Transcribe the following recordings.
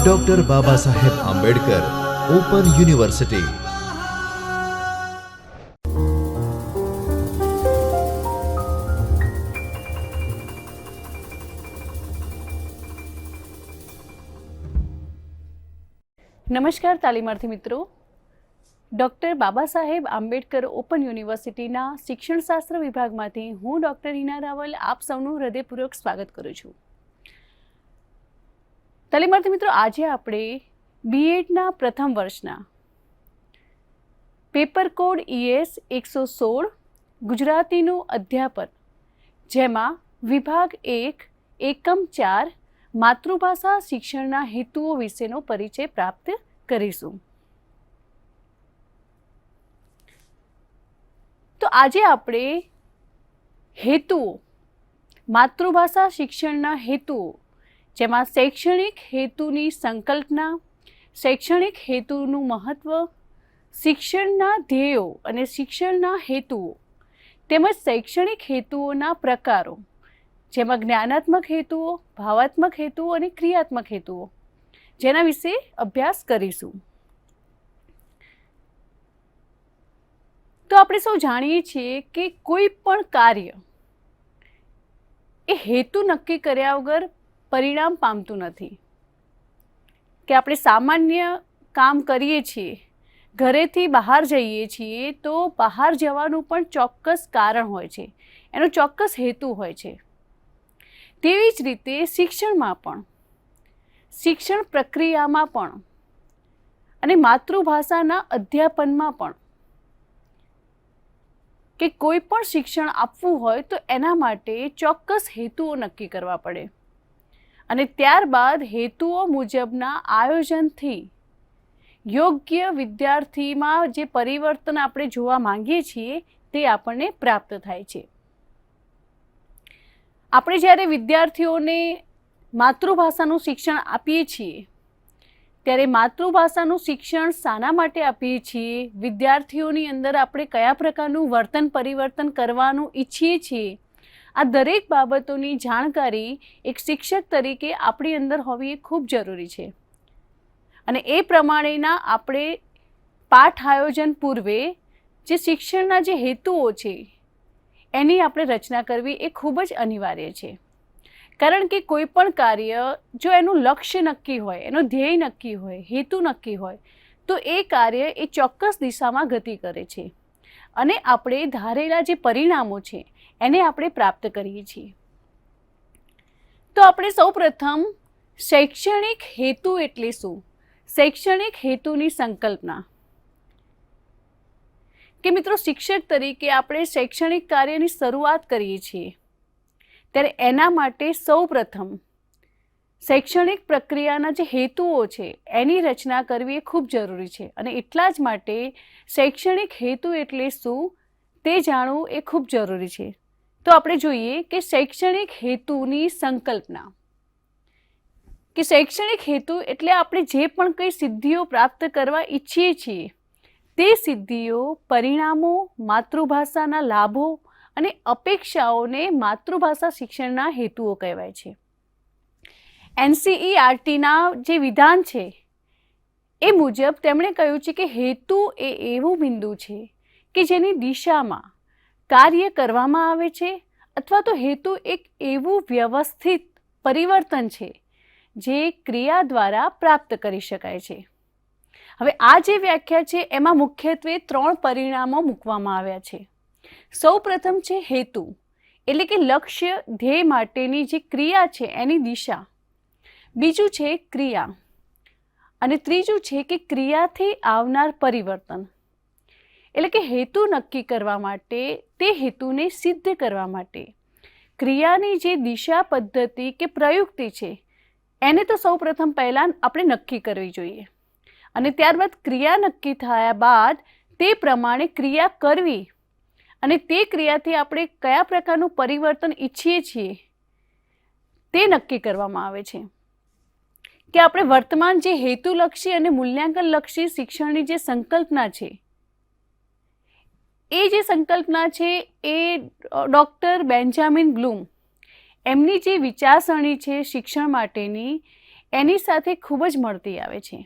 Doctor Baba Saheb Ambedkar open university. નમસ્કાર તાલીમાર્થી મિત્રો, doctor Baba Saheb Ambedkar open યુનિવર્સિટીના શિક્ષણશાસ્ત્ર વિભાગમાંથી હું ડૉક્ટર હિના રાવલ આપ સૌનું હૃદયપૂર્વક સ્વાગત કરું છું. તાલીમાર્થી મિત્રો, આજે આપણે બીએડના પ્રથમ વર્ષના પેપર કોડ ES 116 ગુજરાતીનું અધ્યાપન, જેમાં વિભાગ 1 એકમ 4 માતૃભાષા શિક્ષણના હેતુઓ વિશેનો પરિચય પ્રાપ્ત કરીશું. તો આજે આપણે હેતુઓ, માતૃભાષા શિક્ષણના હેતુઓ, જેમાં શૈક્ષણિક હેતુની સંકલ્પના, શૈક્ષણિક હેતુનું મહત્ત્વ, શિક્ષણના ધ્યેયો અને શિક્ષણના હેતુઓ તેમજ શૈક્ષણિક હેતુઓના પ્રકારો, જેમાં જ્ઞાનાત્મક હેતુઓ, ભાવાત્મક હેતુઓ અને ક્રિયાત્મક હેતુઓ, જેના વિશે અભ્યાસ કરીશું. તો આપણે સૌ જાણીએ છીએ કે કોઈ પણ કાર્ય એ હેતુ નક્કી કર્યા વગર પરિણામ પામતું નથી. કે આપણે સામાન્ય કામ કરીએ છીએ, ઘરેથી બહાર જઈએ છીએ, તો બહાર જવાનું પણ ચોક્કસ કારણ હોય છે, એનો ચોક્કસ હેતુ હોય છે. તેવી જ રીતે શિક્ષણમાં પણ, શિક્ષણ પ્રક્રિયામાં પણ અને માતૃભાષાના અધ્યાપનમાં પણ કે કોઈ પણ શિક્ષણ આપવું હોય તો એના માટે ચોક્કસ હેતુઓ નક્કી કરવા પડે અને ત્યારબાદ હેતુઓ મુજબના આયોજનથી યોગ્ય વિદ્યાર્થીમાં જે પરિવર્તન આપણે જોવા માંગીએ છીએ તે આપણને પ્રાપ્ત થાય છે. આપણે જ્યારે વિદ્યાર્થીઓને માતૃભાષાનું શિક્ષણ આપીએ છીએ ત્યારે માતૃભાષાનું શિક્ષણ શાના માટે આપીએ છીએ, વિદ્યાર્થીઓની અંદર આપણે કયા પ્રકારનું વર્તન પરિવર્તન કરવાનું ઈચ્છીએ છીએ, આ દરેક બાબતોની જાણકારી એક શિક્ષક તરીકે આપણી અંદર હોવી એ ખૂબ જરૂરી છે. અને એ પ્રમાણેના આપણે પાઠ આયોજન પૂર્વે જે શિક્ષણના જે હેતુઓ છે એની આપણે રચના કરવી એ ખૂબ જ અનિવાર્ય છે. કારણ કે કોઈ પણ કાર્ય જો એનું લક્ષ્ય નક્કી હોય, એનો ધ્યેય નક્કી હોય, હેતુ નક્કી હોય, તો એ કાર્ય એ ચોક્કસ દિશામાં ગતિ કરે છે અને આપણે ધારેલા જે પરિણામો છે એને આપણે પ્રાપ્ત કરીએ છીએ. તો આપણે સૌપ્રથમ શૈક્ષણિક હેતુ એટલે શું, શૈક્ષણિક હેતુની સંકલ્પના. કે મિત્રો, શિક્ષક તરીકે આપણે શૈક્ષણિક કાર્યની શરૂઆત કરીએ છીએ ત્યારે એના માટે સૌપ્રથમ શૈક્ષણિક પ્રક્રિયાના જે હેતુઓ છે એની રચના કરવી એ ખૂબ જરૂરી છે. અને એટલા જ માટે શૈક્ષણિક હેતુ એટલે શું તે જાણવું એ ખૂબ જરૂરી છે. તો આપણે જોઈએ કે શૈક્ષણિક હેતુની સંકલ્પના, કે શૈક્ષણિક હેતુ એટલે આપણે જે પણ કંઈ સિદ્ધિઓ પ્રાપ્ત કરવા ઈચ્છીએ છીએ તે સિદ્ધિઓ, પરિણામો, માતૃભાષાના લાભો અને અપેક્ષાઓને માતૃભાષા શિક્ષણના હેતુઓ કહેવાય છે. NCERTના જે વિધાન છે એ મુજબ તેમણે કહ્યું છે કે હેતુ એ એવું બિંદુ છે કે જેની દિશામાં કાર્ય કરવામાં આવે છે, અથવા તો હેતુ એક એવું વ્યવસ્થિત પરિવર્તન છે જે ક્રિયા દ્વારા પ્રાપ્ત કરી શકાય છે. હવે આ જે વ્યાખ્યા છે એમાં મુખ્યત્વે 3 પરિણામો મૂકવામાં આવ્યા છે. સૌ પ્રથમ છે હેતુ, એટલે કે લક્ષ્ય, ધ્યેય માટેની જે ક્રિયા છે એની દિશા. બીજું છે ક્રિયા અને ત્રીજું છે કે ક્રિયાથી આવનાર પરિવર્તન. એટલે કે હેતુ નક્કી કરવા માટે, તે હેતુને સિદ્ધ કરવા માટે ક્રિયાની જે દિશા, પદ્ધતિ કે પ્રયુક્તિ છે એને તો સૌ પ્રથમ પહેલાં આપણે નક્કી કરવી જોઈએ અને ત્યારબાદ ક્રિયા નક્કી થયા બાદ તે પ્રમાણે ક્રિયા કરવી અને તે ક્રિયાથી આપણે કયા પ્રકારનું પરિવર્તન ઈચ્છીએ છીએ તે નક્કી કરવામાં આવે છે. કે આપણે વર્તમાન જે હેતુલક્ષી અને મૂલ્યાંકનલક્ષી શિક્ષણની જે સંકલ્પના છે એ જે સંકલ્પના છે એ ડૉક્ટર બેન્જામિન બ્લૂમ એમની જે વિચારસરણી છે શિક્ષણ માટેની એની સાથે ખૂબ જ મળતી આવે છે.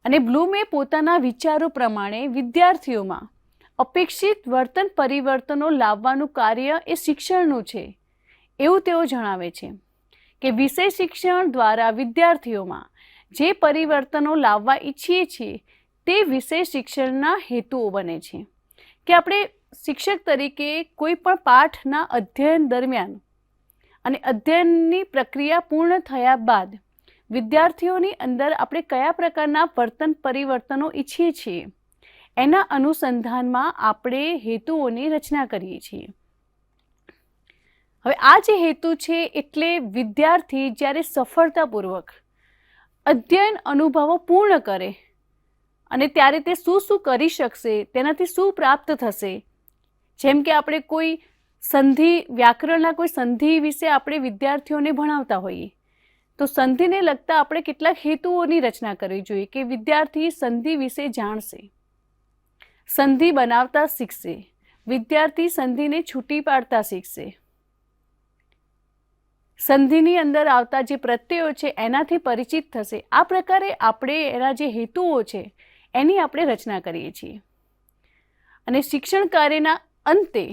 અને બ્લૂમે પોતાના વિચારો પ્રમાણે વિદ્યાર્થીઓમાં અપેક્ષિત વર્તન પરિવર્તનો લાવવાનું કાર્ય એ શિક્ષણનું છે એવું તેઓ જણાવે છે કે વિષય શિક્ષણ દ્વારા વિદ્યાર્થીઓમાં જે પરિવર્તનો લાવવા ઈચ્છીએ છીએ તે વિષય શિક્ષણના હેતુઓ બને છે. કે આપણે શિક્ષક તરીકે કોઈ પણ પાઠના અધ્યયન દરમિયાન અને અધ્યયનની પ્રક્રિયા પૂર્ણ થયા બાદ વિદ્યાર્થીઓની અંદર આપણે કયા પ્રકારના વર્તન પરિવર્તનો ઈચ્છીએ છીએ એના અનુસંધાનમાં આપણે હેતુઓની રચના કરીએ છીએ. હવે આ જે હેતુ છે એટલે વિદ્યાર્થી જ્યારે સફળતાપૂર્વક અધ્યયન અનુભવો પૂર્ણ કરે અને ત્યારે તે શું શું કરી શકશે, તેનાથી શું પ્રાપ્ત થશે. જેમ કે આપણે કોઈ સંધિ વ્યાકરણના કોઈ સંધિ વિશે આપણે વિદ્યાર્થીઓને ભણાવતા હોઈએ તો સંધિને લગતા આપણે કેટલાક હેતુઓની રચના કરવી જોઈએ કે વિદ્યાર્થી સંધિ વિશે જાણશે, સંધિ બનાવતા શીખશે, વિદ્યાર્થી સંધિને છૂટી પાડતા શીખશે, સંધિની અંદર આવતા જે પ્રત્યયો છે એનાથી પરિચિત થશે. આ પ્રકારે આપણે એના જે હેતુઓ છે એની આપણે રચના કરીએ છીએ. અને શિક્ષણ કાર્યના અંતે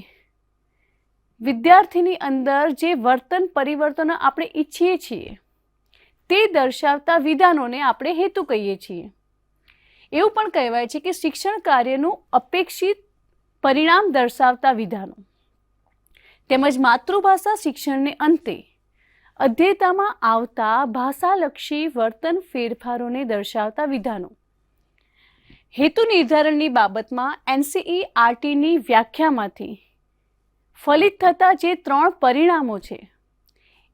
વિદ્યાર્થીની અંદર જે વર્તન પરિવર્તનો આપણે ઈચ્છીએ છીએ તે દર્શાવતા વિધાનોને આપણે હેતુ કહીએ છીએ. એવું પણ કહેવાય છે કે શિક્ષણ કાર્યનું અપેક્ષિત પરિણામ દર્શાવતા વિધાનો તેમજ માતૃભાષા શિક્ષણને અંતે અધ્યયતામાં આવતા ભાષાલક્ષી વર્તન ફેરફારોને દર્શાવતા વિધાનો. હેતુ નિર્ધારણની બાબતમાં NCERTની વ્યાખ્યામાંથી ફલિત થતા જે 3 પરિણામો છે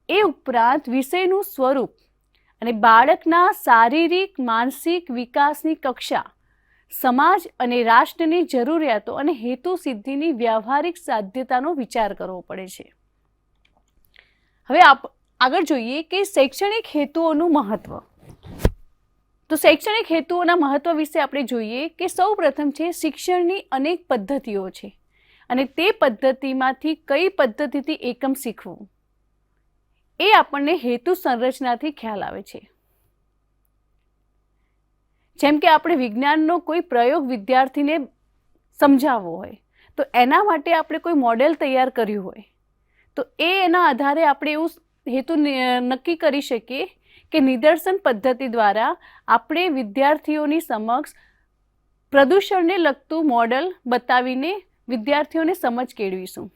એ ઉપરાંત વિષયનું સ્વરૂપ અને બાળકના શારીરિક માનસિક વિકાસની કક્ષા, સમાજ અને રાષ્ટ્રની જરૂરિયાતો અને હેતુ સિદ્ધિની વ્યવહારિક સાધ્યતાનો વિચાર કરવો પડે છે. હવે આગળ જોઈએ કે શૈક્ષણિક હેતુઓનું મહત્વ. તો શૈક્ષણિક હેતુઓના મહત્વ વિશે આપણે જોઈએ કે સૌ પ્રથમ છે શિક્ષણની અનેક પદ્ધતિઓ છે અને તે પદ્ધતિમાંથી કઈ પદ્ધતિથી એકમ શીખવું એ આપણને હેતુ સંરચનાથી ખ્યાલ આવે છે. જેમ કે આપણે વિજ્ઞાનનો કોઈ પ્રયોગ વિદ્યાર્થીને સમજાવવો હોય તો એના માટે આપણે કોઈ મોડેલ તૈયાર કર્યું હોય તો એના આધારે આપણે એવું હેતુ નક્કી કરી શકીએ કે નિદર્શન પદ્ધતિ દ્વારા આપણે વિદ્યાર્થીઓની સમક્ષ પ્રદૂષણને લગતું મોડલ બતાવીને વિદ્યાર્થીઓને સમજ કેળવીશું.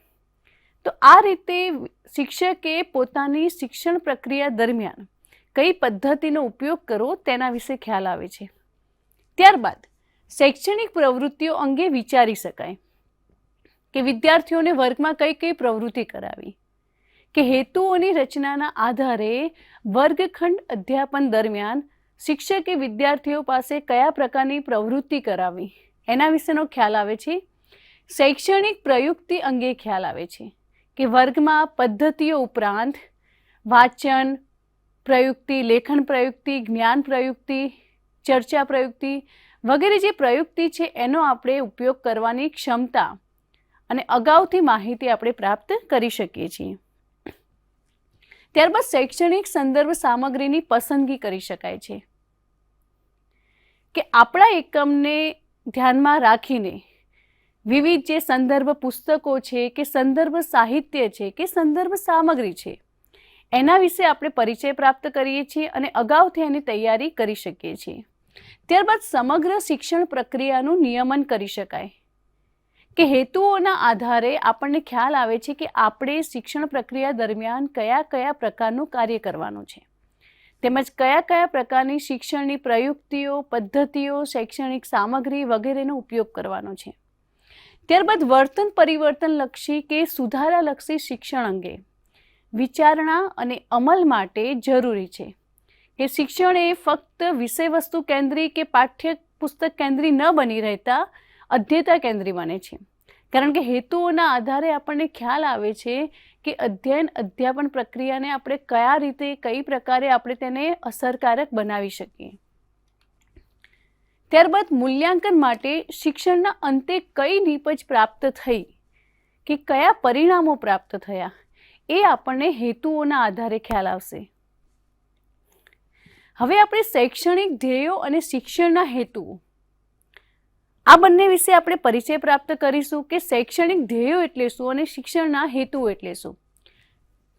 તો આ રીતે શિક્ષકે પોતાની શિક્ષણ પ્રક્રિયા દરમિયાન કઈ પદ્ધતિનો ઉપયોગ કરવો તેના વિશે ખ્યાલ આવે છે. ત્યારબાદ શૈક્ષણિક પ્રવૃત્તિઓ અંગે વિચારી શકાય કે વિદ્યાર્થીઓને વર્ગમાં કઈ કઈ પ્રવૃત્તિ કરાવી, કે હેતુઓની રચનાના આધારે વર્ગખંડ અધ્યાપન દરમિયાન શિક્ષકે વિદ્યાર્થીઓ પાસે કયા પ્રકારની પ્રવૃત્તિ કરાવી એના વિશેનો ખ્યાલ આવે છે. શૈક્ષણિક પ્રયુક્તિ અંગે ખ્યાલ આવે છે કે વર્ગમાં પદ્ધતિઓ ઉપરાંત વાંચન પ્રયુક્તિ, લેખન પ્રયુક્તિ, જ્ઞાન પ્રયુક્તિ, ચર્ચા પ્રયુક્તિ વગેરે જે પ્રયુક્તિ છે એનો આપણે ઉપયોગ કરવાની ક્ષમતા અને અગાઉથી માહિતી આપણે પ્રાપ્ત કરી શકીએ છીએ. ત્યારબાદ શૈક્ષણિક સંદર્ભ સામગ્રીની પસંદગી કરી શકાય છે કે આપણા એકમને ધ્યાનમાં રાખીને વિવિધ જે સંદર્ભ પુસ્તકો છે કે સંદર્ભ સાહિત્ય છે કે સંદર્ભ સામગ્રી છે એના વિશે આપણે પરિચય પ્રાપ્ત કરીએ છીએ અને અગાઉથી એની તૈયારી કરી શકીએ છીએ. ત્યારબાદ સમગ્ર શિક્ષણ પ્રક્રિયાનું નિયમન કરી શકાય કે હેતુઓના આધારે આપણને ખ્યાલ આવે છે કે આપણે શિક્ષણ પ્રક્રિયા દરમિયાન કયા કયા પ્રકારનું કાર્ય કરવાનું છે તેમજ કયા કયા પ્રકારની શિક્ષણની પ્રયુક્તિઓ, પદ્ધતિઓ, શૈક્ષણિક સામગ્રી વગેરેનો ઉપયોગ કરવાનો છે. ત્યારબાદ વર્તન પરિવર્તનલક્ષી કે સુધારાલક્ષી શિક્ષણ અંગે વિચારણા અને અમલ માટે જરૂરી છે કે શિક્ષણ એ ફક્ત વિષય વસ્તુ કેન્દ્રી કે પાઠ્ય પુસ્તક કેન્દ્રી ન બની રહેતા અધ્યયતા કેન્દ્રી બને છે. કારણ કે હેતુઓના આધારે આપણને ખ્યાલ આવે છે કે અધ્યયન અધ્યાપન પ્રક્રિયાને આપણે કયા રીતે કઈ પ્રકારે આપણે તેને અસરકારક બનાવી શકીએ. ત્યારબાદ મૂલ્યાંકન માટે શિક્ષણના અંતે કઈ નીપજ પ્રાપ્ત થઈ કે કયા પરિણામો પ્રાપ્ત થયા એ આપણને હેતુઓના આધારે ખ્યાલ આવશે. હવે આપણે શૈક્ષણિક ધ્યેયો અને શિક્ષણના હેતુઓ આ બંને વિશે આપણે પરિચય પ્રાપ્ત કરીશું કે શૈક્ષણિક ધ્યેયો એટલે શું અને શિક્ષણના હેતુઓ એટલે શું.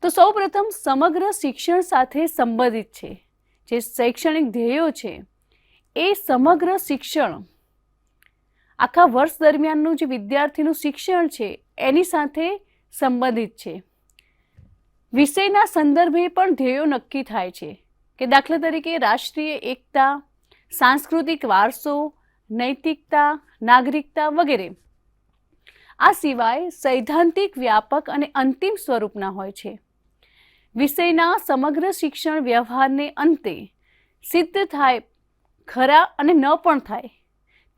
તો સૌપ્રથમ સમગ્ર શિક્ષણ સાથે સંબંધિત છે. જે શૈક્ષણિક ધ્યેયો છે એ સમગ્ર શિક્ષણ આખા વર્ષ દરમિયાનનું જે વિદ્યાર્થીનું શિક્ષણ છે એની સાથે સંબંધિત છે. વિષયના સંદર્ભે પણ ધ્યેયો નક્કી થાય છે કે દાખલા તરીકે રાષ્ટ્રીય એકતા, સાંસ્કૃતિક વારસો, નૈતિકતા, નાગરિકતા વગેરે. આ સિવાય સૈદ્ધાંતિક, વ્યાપક અને અંતિમ સ્વરૂપના હોય છે. વિષયના સમગ્ર શિક્ષણ વ્યવહારને અંતે સિદ્ધ થાય ખરા અને ન પણ થાય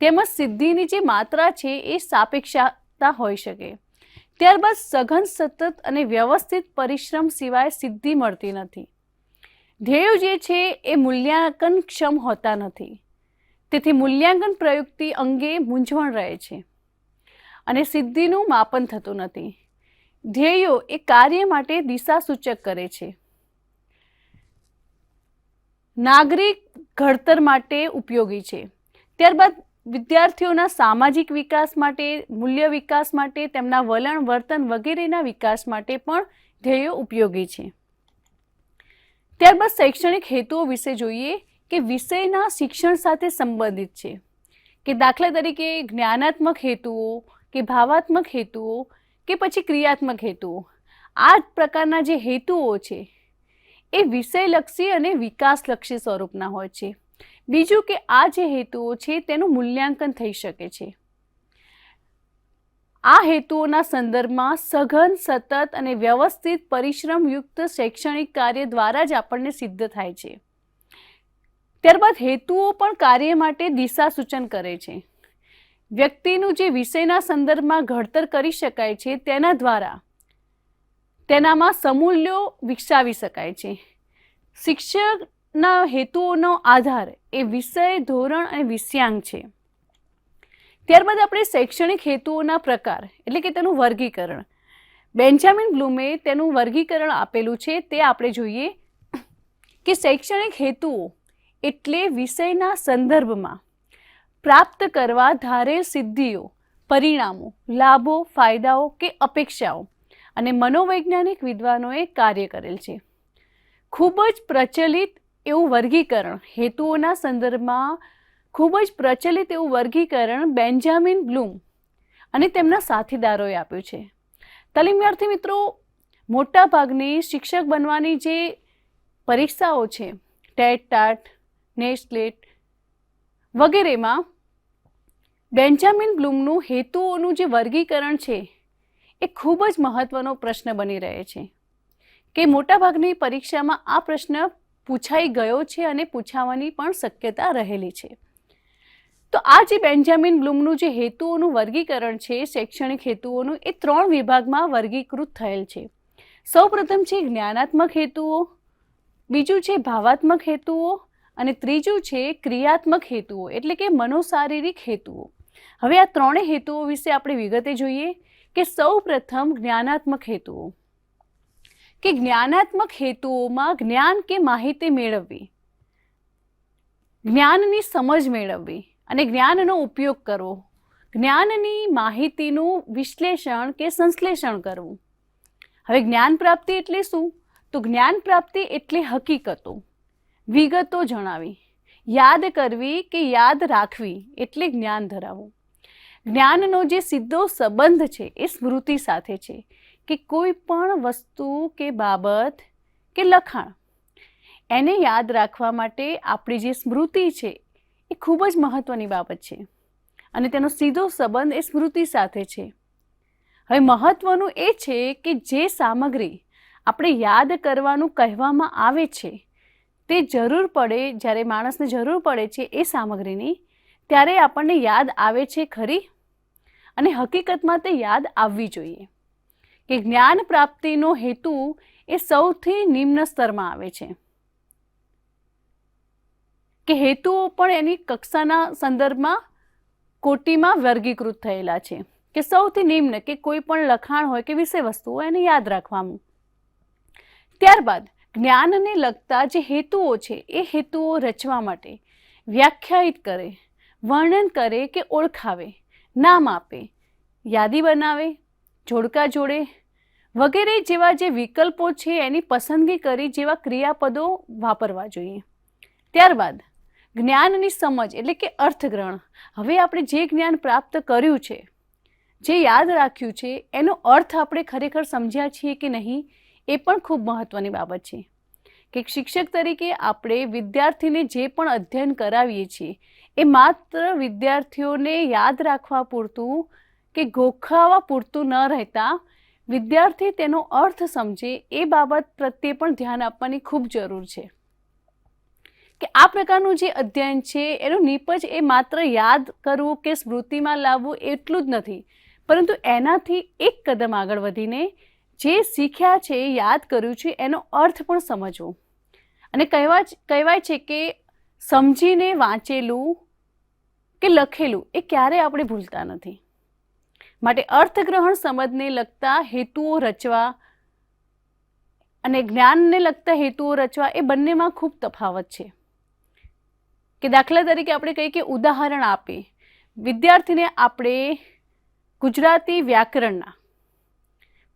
તેમજ સિદ્ધિની જે માત્રા છે એ સાપેક્ષતા હોઈ શકે. ત્યારબાદ સઘન, સતત અને વ્યવસ્થિત પરિશ્રમ સિવાય સિદ્ધિ મળતી નથી. ધ્યેયો જે છે એ મૂલ્યાંકનક્ષમ હોતા નથી. તેથી મૂલ્યાંકન પ્રયુક્તિ અંગે મૂંઝવણ રહે છે અને સિદ્ધિનું માપન થતું નથી. ધ્યેયો એ કાર્ય માટે દિશા સૂચક કરે છે. નાગરિક ઘડતર માટે ઉપયોગી છે. ત્યારબાદ વિદ્યાર્થીઓના સામાજિક વિકાસ માટે, મૂલ્ય વિકાસ માટે, તેમના વલણ, વર્તન વગેરેના વિકાસ માટે પણ ધ્યેયો ઉપયોગી છે. ત્યારબાદ શૈક્ષણિક હેતુઓ વિશે જોઈએ કે વિષયના શિક્ષણ સાથે સંબંધિત છે કે દાખલા તરીકે જ્ઞાનાત્મક હેતુઓ કે ભાવાત્મક હેતુઓ કે પછી ક્રિયાત્મક હેતુઓ. આ પ્રકારના જે હેતુઓ છે એ વિષયલક્ષી અને વિકાસલક્ષી સ્વરૂપના હોય છે. બીજું કે આ જે હેતુઓ છે તેનું મૂલ્યાંકન થઈ શકે છે. આ હેતુઓના સંદર્ભમાં સઘન, સતત અને વ્યવસ્થિત પરિશ્રમયુક્ત શૈક્ષણિક કાર્ય દ્વારા જ આપણને સિદ્ધ થાય છે. ત્યારબાદ હેતુઓ પણ કાર્ય માટે દિશા સૂચન કરે છે. વ્યક્તિનું જે વિષયના સંદર્ભમાં ઘડતર કરી શકાય છે તેના દ્વારા તેનામાં સમૂલ્યો વિકસાવી શકાય છે. શિક્ષકના હેતુઓનો આધાર એ વિષય, ધોરણ અને વિષયાંગ છે. ત્યારબાદ આપણે શૈક્ષણિક હેતુઓના પ્રકાર એટલે કે તેનું વર્ગીકરણ. બેન્જામિન બ્લૂમે તેનું વર્ગીકરણ આપેલું છે તે આપણે જોઈએ કે શૈક્ષણિક હેતુઓ એટલે વિષયના સંદર્ભમાં પ્રાપ્ત કરવા ધારેલ સિદ્ધિઓ, પરિણામો, લાભો, ફાયદાઓ કે અપેક્ષાઓ અને મનોવૈજ્ઞાનિક વિદ્વાનોએ કાર્ય કરેલ છે. ખૂબ જ પ્રચલિત એવું વર્ગીકરણ હેતુઓના સંદર્ભમાં ખૂબ જ પ્રચલિત એવું વર્ગીકરણ બેન્જામિન બ્લૂમ અને તેમના સાથીદારોએ આપ્યું છે. તાલીમ વિદ્યાર્થી મિત્રો, મોટાભાગની શિક્ષક બનવાની જે પરીક્ષાઓ છે ટેટ, ટાટ, નેસ્લેટ વગેરેમાં બેન્જામિન બ્લૂમનું હેતુઓનું જે વર્ગીકરણ છે એ ખૂબ જ મહત્વનો પ્રશ્ન બની રહે છે કે મોટાભાગની પરીક્ષામાં આ પ્રશ્ન પૂછાઈ ગયો છે અને પૂછાવાની પણ શક્યતા રહેલી છે. તો આ જે બેન્જામિન બ્લૂમનું જે હેતુઓનું વર્ગીકરણ છે શૈક્ષણિક હેતુઓનું એ 3 વિભાગમાં વર્ગીકૃત થયેલ છે. સૌપ્રથમ છે જ્ઞાનાત્મક હેતુઓ, બીજું છે ભાવાત્મક હેતુઓ અને ત્રીજું છે ક્રિયાત્મક હેતુઓ એટલે કે મનોશારીરિક હેતુઓ. હવે આ 3 હેતુઓ વિશે આપણે વિગતે જોઈએ કે સૌપ્રથમ જ્ઞાનાત્મક હેતુઓ. કે જ્ઞાનાત્મક હેતુઓમાં જ્ઞાન કે માહિતી મેળવવી, જ્ઞાનની સમજ મેળવવી અને જ્ઞાનનો ઉપયોગ કરવો, જ્ઞાનની માહિતીનું વિશ્લેષણ કે સંશ્લેષણ કરવું. હવે જ્ઞાન પ્રાપ્તિ એટલે શું? તો જ્ઞાન પ્રાપ્તિ એટલે હકીકતો, વિગતો જણાવી, યાદ કરવી કે યાદ રાખવી એટલે જ્ઞાન ધરાવવું. જ્ઞાનનો જે સીધો સંબંધ છે એ સ્મૃતિ સાથે છે કે કોઈ પણ વસ્તુ કે બાબત કે લખાણ એને યાદ રાખવા માટે આપણી જે સ્મૃતિ છે એ ખૂબ જ મહત્વની બાબત છે અને તેનો સીધો સંબંધ એ સ્મૃતિ સાથે છે. હવે મહત્વનું એ છે કે જે સામગ્રી આપણે યાદ કરવાનું કહેવામાં આવે છે તે જરૂર પડે, જ્યારે માણસને જરૂર પડે છે એ સામગ્રીની, ત્યારે આપણને યાદ આવે છે ખરી અને હકીકતમાં તે યાદ આવવી જોઈએ. કે જ્ઞાન પ્રાપ્તિનો હેતુ એ સૌથી નિમ્ન સ્તરમાં આવે છે કે હેતુઓ પણ એની કક્ષાના સંદર્ભમાં કોટીમાં વર્ગીકૃત થયેલા છે કે સૌથી નિમ્ન કે કોઈ પણ લખાણ હોય કે વિષય વસ્તુ હોય એને યાદ રાખવાનું. ત્યારબાદ જ્ઞાનને લગતા જે હેતુઓ છે એ હેતુઓ રચવા માટે વ્યાખ્યાયિત કરે, વર્ણન કરે કે ઓળખાવે, નામ આપે, યાદી બનાવે, જોડકા જોડે વગેરે જેવા જે વિકલ્પો છે એની પસંદગી કરી જેવા ક્રિયાપદો વાપરવા જોઈએ. ત્યારબાદ જ્ઞાનની સમજ એટલે કે અર્થગ્રહણ. હવે આપણે જે જ્ઞાન પ્રાપ્ત કર્યું છે, જે યાદ રાખ્યું છે, એનો અર્થ આપણે ખરેખર સમજ્યા છીએ કે નહીં એ પણ ખૂબ મહત્ત્વની બાબત છે. કે શિક્ષક તરીકે આપણે વિદ્યાર્થીને જે પણ અધ્યયન કરાવીએ છીએ એ માત્ર વિદ્યાર્થીઓને યાદ રાખવા પૂરતું કે ગોખાવા પૂરતું ન રહેતા વિદ્યાર્થી તેનો અર્થ સમજે એ બાબત પ્રત્યે પણ ધ્યાન આપવાની ખૂબ જરૂર છે. કે આ પ્રકારનું જે અધ્યયન છે એનો નિપજ એ માત્ર યાદ કરવું કે સ્મૃતિમાં લાવવું એટલું જ નથી, પરંતુ એનાથી એક કદમ આગળ વધીને જે શીખ્યા છે, યાદ કર્યું છે એનો અર્થ પણ સમજવો. અને કહેવાય છે કે સમજીને વાંચેલું કે લખેલું એ ક્યારેય આપણે ભૂલતા નથી. માટે અર્થગ્રહણ સમજને લગતા હેતુઓ રચવા અને જ્ઞાનને લગતા હેતુઓ રચવા એ બંનેમાં ખૂબ તફાવત છે. કે દાખલા તરીકે આપણે કહીએ કે ઉદાહરણ આપે, વિદ્યાર્થીને આપણે ગુજરાતી વ્યાકરણના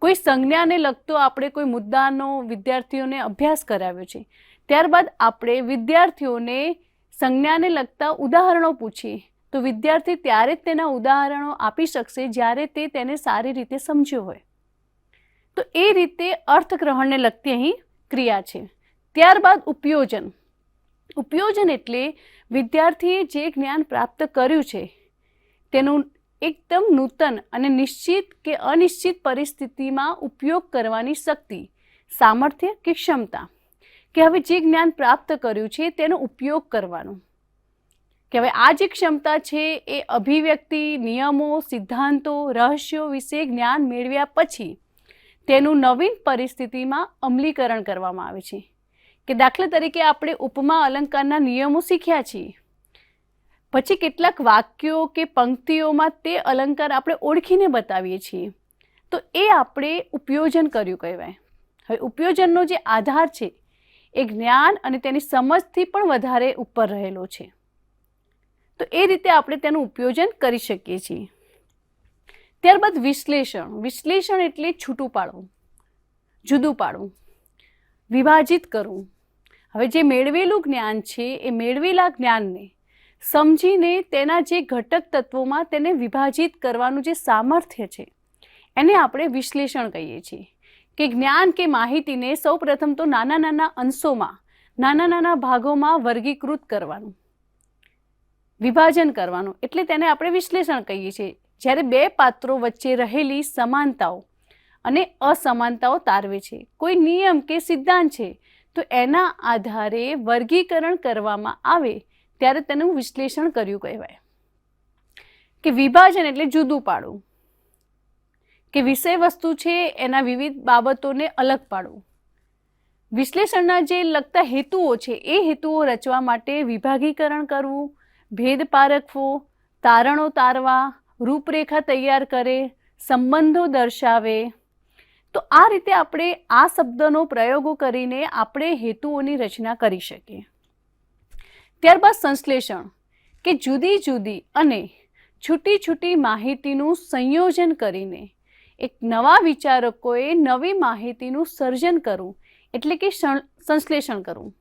કોઈ સંજ્ઞાને લગતો આપણે કોઈ મુદ્દાનો વિદ્યાર્થીઓને અભ્યાસ કરાવ્યો છે, ત્યારબાદ આપણે વિદ્યાર્થીઓને સંજ્ઞાને લગતા ઉદાહરણો પૂછીએ તો વિદ્યાર્થી ત્યારે જ તેના ઉદાહરણો આપી શકશે જ્યારે તે તેને સારી રીતે સમજ્યો હોય. તો એ રીતે અર્થગ્રહણને લગતી અહીં ક્રિયા છે. ત્યારબાદ ઉપયોજન. ઉપયોજન એટલે વિદ્યાર્થીએ જે જ્ઞાન પ્રાપ્ત કર્યું છે તેનું એકદમ નૂતન અને નિશ્ચિત કે અનિશ્ચિત પરિસ્થિતિમાં ઉપયોગ કરવાની શક્તિ, સામર્થ્ય કે ક્ષમતા. કે હવે જે જ્ઞાન પ્રાપ્ત કર્યું છે તેનો ઉપયોગ કરવાનો. કે હવે આ જે ક્ષમતા છે એ અભિવ્યક્તિ, નિયમો, સિદ્ધાંતો, રહસ્યો વિશે જ્ઞાન મેળવ્યા પછી તેનું નવીન પરિસ્થિતિમાં અમલીકરણ કરવામાં આવે છે. કે દાખલા તરીકે આપણે ઉપમા અલંકારના નિયમો શીખ્યા છીએ, પછી કેટલાક વાક્યો કે પંક્તિઓમાં તે અલંકાર આપણે ઓળખીને બતાવીએ છીએ, તો એ આપણે ઉપયોજન કર્યું કહેવાય. હવે ઉપયોજનનો જે આધાર છે એ જ્ઞાન અને તેની સમજથી પણ વધારે ઉપર રહેલો છે. તો એ રીતે આપણે તેનું ઉપયોજન કરી શકીએ છીએ. ત્યારબાદ વિશ્લેષણ. વિશ્લેષણ એટલે છૂટું પાડવું, જુદું પાડવું, વિભાજિત કરવું. હવે જે મેળવેલું જ્ઞાન છે એ મેળવેલા જ્ઞાનને સમજીને તેના જે ઘટક તત્વોમાં તેને વિભાજિત કરવાનું જે સામર્થ્ય છે એને આપણે વિશ્લેષણ કહીએ છીએ. કે જ્ઞાન કે માહિતીને સૌપ્રથમ તો નાના નાના અંશોમાં, નાના નાના ભાગોમાં વર્ગીકૃત કરવાનું, વિભાજન કરવાનું, એટલે તેને આપણે વિશ્લેષણ કહીએ છીએ. જ્યારે બે પાત્રો વચ્ચે રહેલી સમાનતાઓ અને અસમાનતાઓ તારવે છે, કોઈ નિયમ કે સિદ્ધાંત છે તો એના આધારે વર્ગીકરણ કરવામાં આવે ત્યારે તેનું વિશ્લેષણ કર્યું કહેવાય. કે વિભાજન એટલે જુદું પાડવું, કે વિષય વસ્તુ છે એના વિવિધ બાબતોને અલગ પાડવું. વિશ્લેષણના જે લગતા હેતુઓ છે એ હેતુઓ રચવા માટે વિભાગીકરણ કરવું, ભેદ પારખવો, તારણો તારવા, રૂપરેખા તૈયાર કરે, સંબંધો દર્શાવે. તો આ રીતે આપણે આ શબ્દનો પ્રયોગો કરીને આપણે હેતુઓની રચના કરી શકીએ. ત્યારબાદ સંશ્લેષણ. કે જુદી જુદી અને છૂટી છૂટી માહિતીનું સંયોજન કરીને એક નવા વિચારકોએ નવી માહિતીનું સર્જન કરવું એટલે કે સંશ્લેષણ કરવું.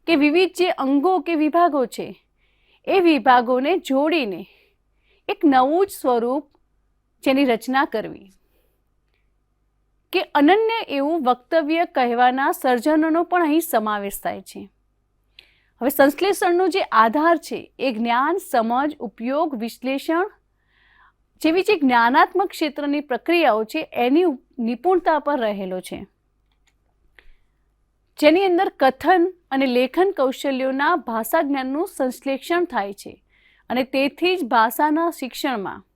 કે વિવિધ જે અંગો કે વિભાગો છે એ વિભાગોને જોડીને એક નવું જ સ્વરૂપ જેની રચના કરવી. કે અનન્ય એવું વક્તવ્ય કહેવાના સર્જનોનો પણ અહીં સમાવેશ થાય છે. હવે સંશ્લેષણનો જે આધાર છે એ જ્ઞાન, સમજ, ઉપયોગ, વિશ્લેષણ જેવી જે જ્ઞાનાત્મક ક્ષેત્રની પ્રક્રિયાઓ છે એની નિપુણતા પર રહેલો છે, જેની અંદર કથન અને લેખન કૌશલ્યોના ભાષા જ્ઞાનનું સંશ્લેષણ થાય છે. અને તેથી જ ભાષાના શિક્ષણમાં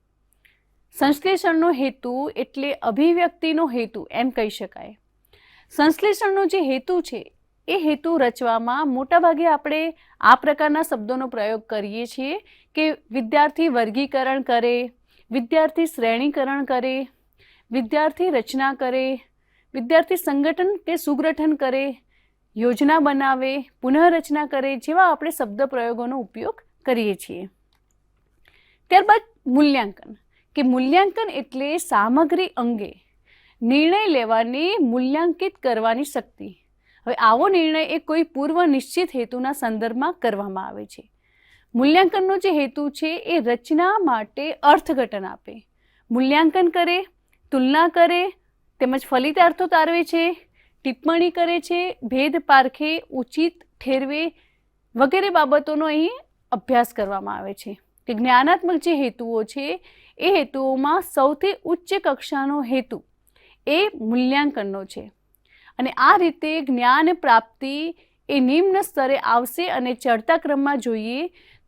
સંશ્લેષણનો હેતુ એટલે અભિવ્યક્તિનો હેતુ એમ કહી શકાય. સંશ્લેષણનો જે હેતુ છે એ હેતુ રચવામાં મોટાભાગે આપણે આ પ્રકારના શબ્દોનો પ્રયોગ કરીએ છીએ કે વિદ્યાર્થી વર્ગીકરણ કરે, વિદ્યાર્થી શ્રેણીકરણ કરે, વિદ્યાર્થી રચના કરે, વિદ્યાર્થી સંગઠન કે સુગઠન કરે, યોજના બનાવે, પુનઃરચના કરે જેવા આપણે શબ્દ પ્રયોગોનો ઉપયોગ કરીએ છીએ. ત્યારબાદ મૂલ્યાંકન, કે મૂલ્યાંકન એટલે સામગ્રી અંગે નિર્ણય લેવાની, મૂલ્યાંકિત કરવાની શક્તિ. હવે આવો નિર્ણય એ કોઈ પૂર્વ નિશ્ચિત હેતુના સંદર્ભમાં કરવામાં આવે છે. મૂલ્યાંકનનો જે હેતુ છે એ રચના માટે અર્થઘટન આપે, મૂલ્યાંકન કરે, તુલના કરે, તેમજ ફલિતાર્થો તારવે છે, ટિપ્પણી કરે છે, ભેદ પારખે, ઉચિત ઠેરવે વગેરે બાબતોનો અહીં અભ્યાસ કરવામાં આવે છે. કે જ્ઞાનાત્મક જે હેતુઓ છે એ હેતુઓમાં સૌથી ઉચ્ચ કક્ષાનો હેતુ એ મૂલ્યાંકનનો છે. અને આ રીતે જ્ઞાન પ્રાપ્તિ એ નિમ્ન સ્તરે આવશે અને ચડતા ક્રમમાં જોઈએ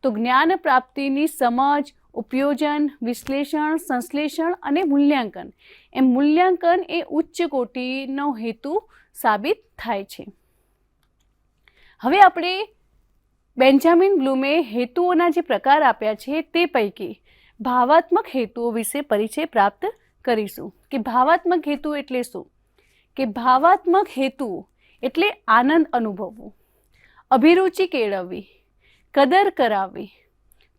તો જ્ઞાન પ્રાપ્તિની સમજ, ઉપયોજન, વિશ્લેષણ, સંશ્લેષણ અને મૂલ્યાંકન, એમ મૂલ્યાંકન એ ઉચ્ચ કોટીનો હેતુ સાબિત થાય છે. હવે આપણે બેન્જામિન બ્લૂમે હેતુઓના જે પ્રકાર આપ્યા છે તે પૈકી ભાવાત્મક હેતુઓ વિશે પરિચય પ્રાપ્ત કરીશું. કે ભાવાત્મક હેતુ એટલે શું? કે ભાવાત્મક હેતુઓ એટલે આનંદ અનુભવવો, અભિરુચિ કેળવવી, કદર કરાવવી,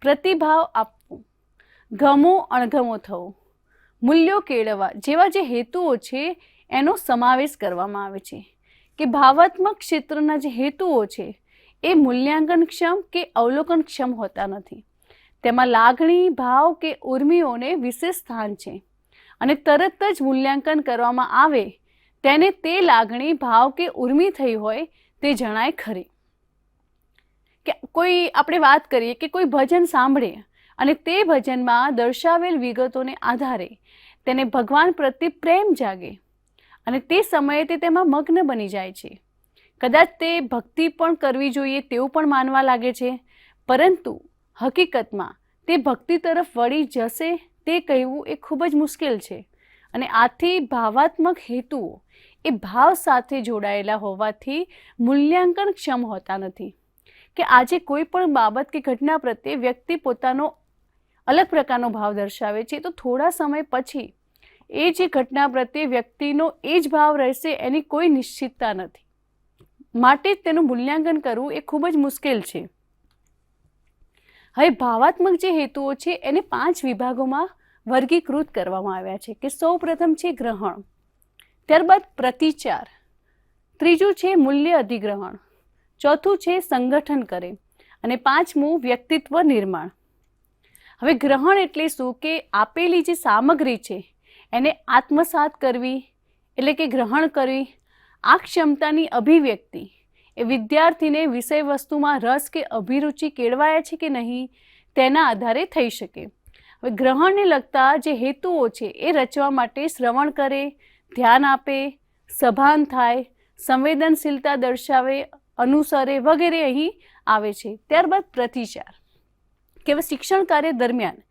પ્રતિભાવ આપવું, ગમો અણગમો થવો, મૂલ્યો કેળવવા જેવા જે હેતુઓ છે એનો સમાવેશ કરવામાં આવે છે. કે ભાવાત્મક ક્ષેત્રના જે હેતુઓ છે એ મૂલ્યાંકનક્ષમ કે અવલોકનક્ષમ હોતા નથી. તેમાં લાગણી, ભાવ કે ઉર્મિઓને વિશેષ સ્થાન છે અને તરત જ મૂલ્યાંકન કરવામાં આવે તેને તે લાગણી, ભાવ કે ઉર્મિ થઈ હોય તે જણાય ખરી. કે કોઈ આપણે વાત કરીએ કે કોઈ ભજન સાંભળે અને તે ભજનમાં દર્શાવેલ વિગતોને આધારે તેને ભગવાન પ્રત્યે પ્રેમ જાગે અને તે સમયે તે તેમાં મગ્ન બની જાય છે. કદાચ તે ભક્તિ પણ કરવી જોઈએ તેવું પણ માનવા લાગે છે, પરંતુ હકીકતમાં તે ભક્તિ તરફ વળી જશે તે કહેવું એ ખૂબ જ મુશ્કેલ છે. અને આથી ભાવાત્મક હેતુઓ એ ભાવ સાથે જોડાયેલા હોવાથી મૂલ્યાંકનક્ષમ હોતા નથી. કે આજે કોઈ પણ બાબત કે ઘટના પ્રત્યે વ્યક્તિ પોતાનો અલગ પ્રકારનો ભાવ દર્શાવે છે તો થોડા સમય પછી એ જે ઘટના પ્રત્યે વ્યક્તિનો એ જ ભાવ રહેશે એની કોઈ નિશ્ચિતતા નથી. માટે જ તેનું મૂલ્યાંકન કરવું એ ખૂબ જ મુશ્કેલ છે. હવે ભાવાત્મક જે હેતુઓ છે એને 5 વિભાગોમાં વર્ગીકૃત કરવામાં આવ્યા છે. કે સૌ પ્રથમ છે ગ્રહણ, ત્યારબાદ પ્રતિચાર, ત્રીજું છે મૂલ્ય અધિગ્રહણ, ચોથું છે સંગઠન કરે અને પાંચમું વ્યક્તિત્વ નિર્માણ. હવે ગ્રહણ એટલે શું? કે આપેલી જે સામગ્રી છે એને આત્મસાત કરવી એટલે કે ગ્રહણ કરવી. આ ક્ષમતાની અભિવ્યક્તિ એ વિદ્યાર્થીને વિષય વસ્તુમાં રસ કે અભિરુચિ કેળવાયા છે કે નહીં તેના આધારે થઈ શકે. હવે ગ્રહણને લગતા જે હેતુઓ છે એ રચવા માટે શ્રવણ કરે, ધ્યાન આપે, સભાન થાય, સંવેદનશીલતા દર્શાવે, અનુસરે વગેરે અહીં આવે છે. ત્યારબાદ પ્રતિચાર, કે શિક્ષણ કાર્ય દરમિયાન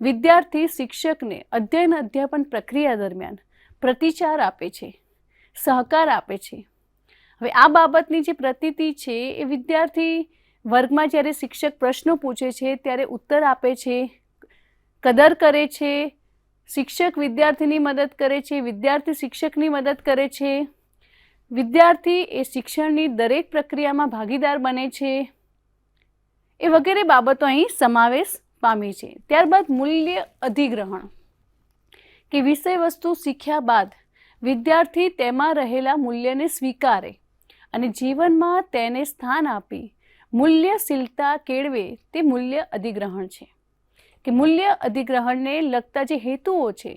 વિદ્યાર્થી શિક્ષકને અધ્યયન અધ્યાપન પ્રક્રિયા દરમિયાન પ્રતિચાર આપે છે, સહકાર આપે છે. હવે આ બાબતની જે પ્રતીતિ છે એ વિદ્યાર્થી વર્ગમાં જ્યારે શિક્ષક પ્રશ્નો પૂછે છે ત્યારે ઉત્તર આપે છે, કદર કરે છે, શિક્ષક વિદ્યાર્થીની મદદ કરે છે, વિદ્યાર્થી શિક્ષકની મદદ કરે છે, વિદ્યાર્થી એ શિક્ષણની દરેક પ્રક્રિયામાં ભાગીદાર બને છે, એ વગેરે બાબતો અહીં સમાવેશ પામી છે. ત્યારબાદ મૂલ્ય અધિગ્રહણ, કે વિષય વસ્તુ શીખ્યા બાદ વિદ્યાર્થી તેમાં રહેલા મૂલ્યને સ્વીકારે અને જીવનમાં તેને સ્થાન આપી મૂલ્યશીલતા કેળવે તે મૂલ્ય અધિગ્રહણ છે. કે મૂલ્ય અધિગ્રહણને લગતા જે હેતુઓ છે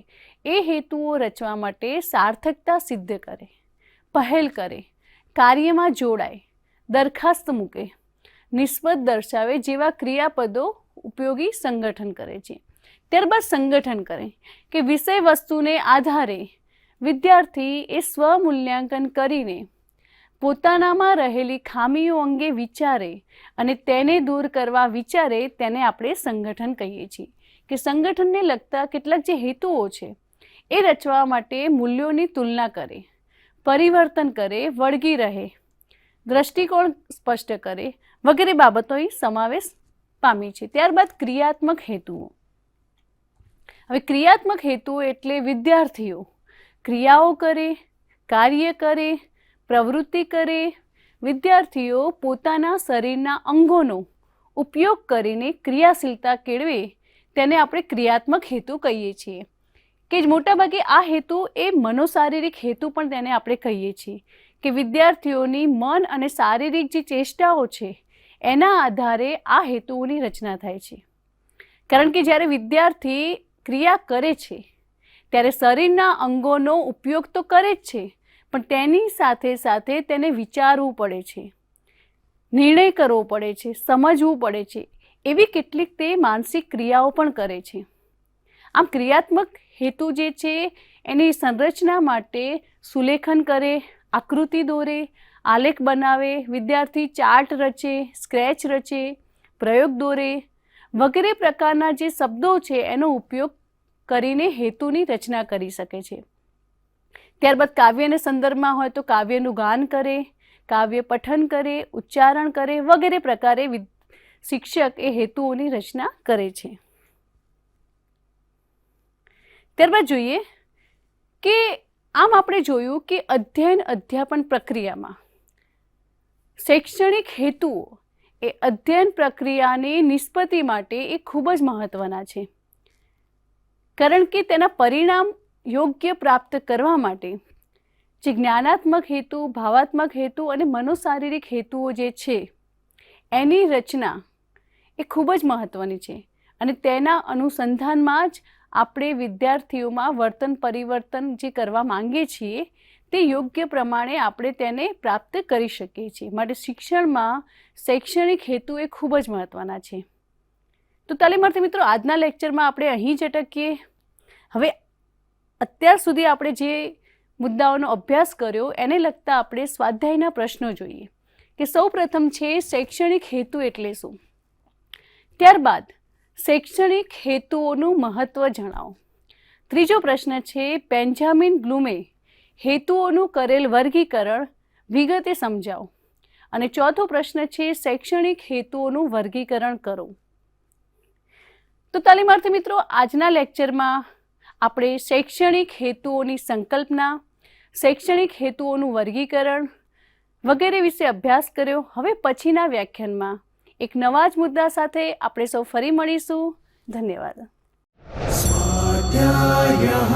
એ હેતુઓ રચવા માટે સાર્થકતા સિદ્ધ કરે, પહેલ કરે, કાર્યમાં જોડાય, દરખાસ્ત મૂકે, નિસ્બત દર્શાવે જેવા ક્રિયાપદો ઉપયોગી સંગઠન કરે છે. ત્યારબાદ સંગઠન કરે, કે વિષય વસ્તુને આધારે વિદ્યાર્થી એ સ્વમૂલ્યાંકન કરીને પોતાનામાં રહેલી ખામીઓ અંગે વિચારે અને તેને દૂર કરવા વિચારે તેને આપણે સંગઠન કહીએ છીએ. કે સંગઠનને લગતા કેટલાક જે હેતુઓ છે એ રચવા માટે મૂલ્યોની તુલના કરે, પરિવર્તન કરે, વળગી રહે, દ્રષ્ટિકોણ સ્પષ્ટ કરે વગેરે બાબતો અહીં સમાવેશ પામી છે. ત્યારબાદ ક્રિયાત્મક હેતુઓ. હવે ક્રિયાત્મક હેતુઓ એટલે વિદ્યાર્થીઓ ક્રિયાઓ કરે, કાર્ય કરે, પ્રવૃત્તિ કરે, વિદ્યાર્થીઓ પોતાના શરીરના અંગોનો ઉપયોગ કરીને ક્રિયાશીલતા કેળવે તેને આપણે ક્રિયાત્મક હેતુ કહીએ છીએ. કે મોટાભાગે આ હેતુ એ મનોશારીરિક હેતુ પણ તેને આપણે કહીએ છીએ કે વિદ્યાર્થીઓની મન અને શારીરિક જે ચેષ્ટાઓ છે એના આધારે આ હેતુઓની રચના થાય છે. કારણ કે જ્યારે વિદ્યાર્થી ક્રિયા કરે છે ત્યારે શરીરના અંગોનો ઉપયોગ તો કરે જ છે, પણ તેની સાથે સાથે તેને વિચારવું પડે છે, નિર્ણય કરવો પડે છે, સમજવું પડે છે, એવી કેટલીક તે માનસિક ક્રિયાઓ પણ કરે છે. આમ ક્રિયાત્મક હેતુ જે છે એની સંરચના માટે સુલેખન કરે, આકૃતિ દોરે, આલેખ બનાવે, વિદ્યાર્થી ચાર્ટ રચે, સ્કેચ રચે, પ્રયોગ દોરે વગેરે પ્રકારના જે શબ્દો છે એનો ઉપયોગ કરીને હેતુની રચના કરી શકે છે. ત્યારબાદ કાવ્યના સંદર્ભમાં હોય તો કાવ્યનું ગાન કરે, કાવ્ય પઠન કરે, ઉચ્ચારણ કરે વગેરે પ્રકારે શિક્ષક એ હેતુઓની રચના કરે છે. ત્યારબાદ જોઈએ કે આમ આપણે જોયું કે અધ્યયન અધ્યાપન પ્રક્રિયામાં શૈક્ષણિક હેતુઓ એ અધ્યયન પ્રક્રિયાની નિષ્પત્તિ માટે એ ખૂબ જ મહત્ત્વના છે. કારણ કે તેના પરિણામ યોગ્ય પ્રાપ્ત કરવા માટે જે જ્ઞાનાત્મક હેતુ, ભાવાત્મક હેતુ અને મનોશારીરિક હેતુઓ જે છે એની રચના એ ખૂબ જ મહત્ત્વની છે અને તેના અનુસંધાનમાં જ આપણે વિદ્યાર્થીઓમાં વર્તન પરિવર્તન જે કરવા માંગીએ છીએ તે યોગ્ય પ્રમાણે આપણે તેને પ્રાપ્ત કરી શકીએ છીએ. માટે શિક્ષણમાં શૈક્ષણિક હેતુ એ ખૂબ જ મહત્ત્વના છે. તો તાલીમાર્થી મિત્રો, આજના લેક્ચરમાં આપણે અહીં જ અટકીએ. હવે અત્યાર સુધી આપણે જે મુદ્દાઓનો અભ્યાસ કર્યો એને લગતા આપણે સ્વાધ્યાયના પ્રશ્નો જોઈએ કે સૌ પ્રથમ છે શૈક્ષણિક હેતુ એટલે શું. ત્યારબાદ શૈક્ષણિક હેતુઓનું મહત્ત્વ જણાવો. ત્રીજો પ્રશ્ન છે બેન્જામિન બ્લૂમે હેતુઓનું કરેલ વર્ગીકરણ વિગતે સમજાવો. અને ચોથો પ્રશ્ન છે શૈક્ષણિક હેતુઓનું વર્ગીકરણ કરો. તો તાલીમાર્થી મિત્રો, આજના લેક્ચરમાં આપણે શૈક્ષણિક હેતુઓની સંકલ્પના, શૈક્ષણિક હેતુઓનું વર્ગીકરણ વગેરે વિશે અભ્યાસ કર્યો. હવે પછીના વ્યાખ્યાનમાં એક નવા જ મુદ્દા સાથે આપણે સૌ ફરી મળીશું. ધન્યવાદ. સ્વાધ્યાયઃ